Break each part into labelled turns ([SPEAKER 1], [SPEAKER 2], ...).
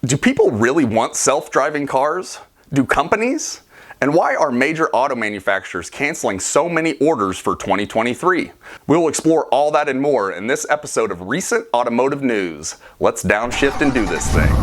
[SPEAKER 1] Do people really want self-driving cars? Do companies? And why are major auto manufacturers canceling so many orders for 2023? We will explore all that and more in this episode of Recent Automotive News. Let's downshift and do this thing.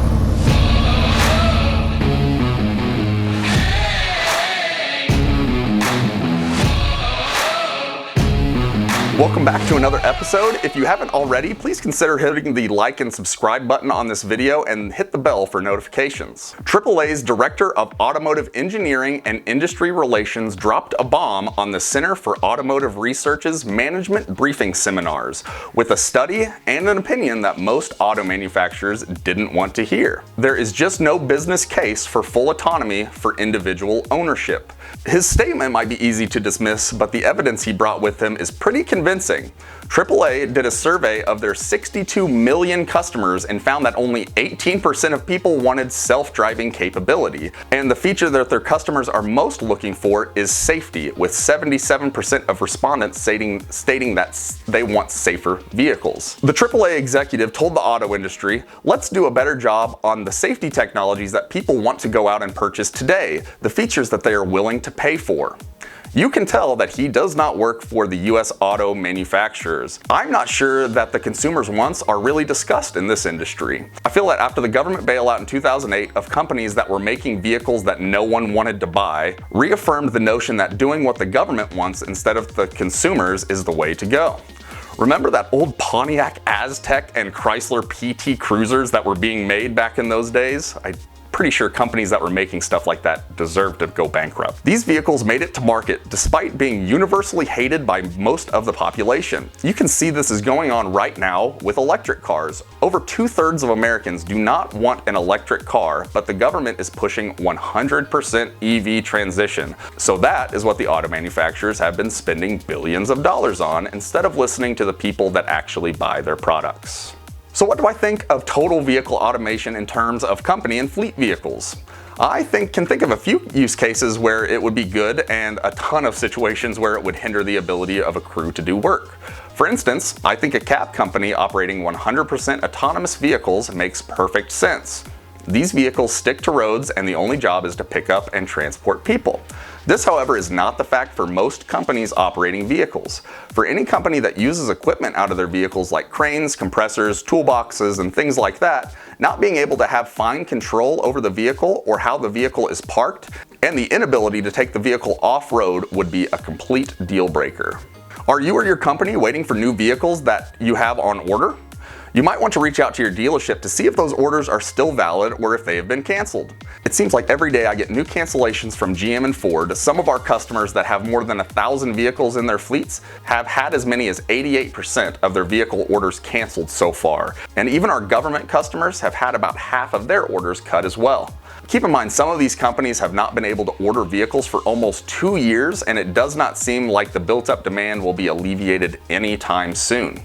[SPEAKER 1] Welcome back to another episode. If you haven't already, please consider hitting the like and subscribe button on this video and hit the bell for notifications. AAA's Director of Automotive Engineering and Industry Relations dropped a bomb on the Center for Automotive Research's management briefing seminars with a study and an opinion that most auto manufacturers didn't want to hear. There is just no business case for full autonomy for individual ownership. His statement might be easy to dismiss, but the evidence he brought with him is pretty convincing. AAA did a survey of their 62 million customers and found that only 18% of people wanted self-driving capability. And the feature that their customers are most looking for is safety, with 77% of respondents stating that they want safer vehicles. The AAA executive told the auto industry, "Let's do a better job on the safety technologies that people want to go out and purchase today, the features that they are willing to pay for." You can tell that he does not work for the US auto manufacturers. I'm not sure that the consumer's wants are really discussed in this industry. I feel that after the government bailout in 2008 of companies that were making vehicles that no one wanted to buy, reaffirmed the notion that doing what the government wants instead of the consumers is the way to go. Remember that old Pontiac Aztek and Chrysler PT Cruisers that were being made back in those days? Pretty sure companies that were making stuff like that deserved to go bankrupt. These vehicles made it to market despite being universally hated by most of the population. You can see this is going on right now with electric cars. Over 2/3 of Americans do not want an electric car, but the government is pushing 100% EV transition. So that is what the auto manufacturers have been spending billions of dollars on instead of listening to the people that actually buy their products. So what do I think of total vehicle automation in terms of company and fleet vehicles? I can think of a few use cases where it would be good and a ton of situations where it would hinder the ability of a crew to do work. For instance, I think a cab company operating 100% autonomous vehicles makes perfect sense. These vehicles stick to roads and the only job is to pick up and transport people. This, however, is not the fact for most companies operating vehicles. For any company that uses equipment out of their vehicles like cranes, compressors, toolboxes, and things like that, not being able to have fine control over the vehicle or how the vehicle is parked, and the inability to take the vehicle off-road would be a complete deal breaker. Are you or your company waiting for new vehicles that you have on order? You might want to reach out to your dealership to see if those orders are still valid or if they have been canceled. It seems like every day I get new cancellations from GM and Ford. Some of our customers that have more than 1,000 vehicles in their fleets have had as many as 88% of their vehicle orders canceled so far. And even our government customers have had about half of their orders cut as well. Keep in mind, some of these companies have not been able to order vehicles for almost 2 years, and it does not seem like the built-up demand will be alleviated anytime soon.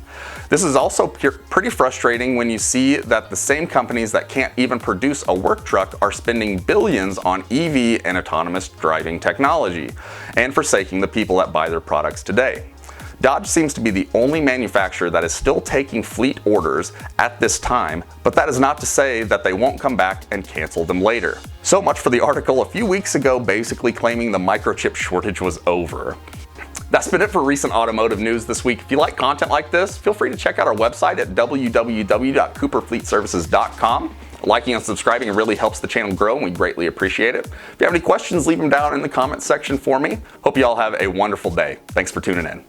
[SPEAKER 1] This is also pretty frustrating when you see that the same companies that can't even produce a work truck are spending billions on EV and autonomous driving technology, and forsaking the people that buy their products today. Dodge seems to be the only manufacturer that is still taking fleet orders at this time, but that is not to say that they won't come back and cancel them later. So much for the article a few weeks ago basically claiming the microchip shortage was over. That's been it for recent automotive news this week. If you like content like this, feel free to check out our website at www.cooperfleetservices.com. Liking and subscribing really helps the channel grow and we greatly appreciate it. If you have any questions, leave them down in the comments section for me. Hope you all have a wonderful day. Thanks for tuning in.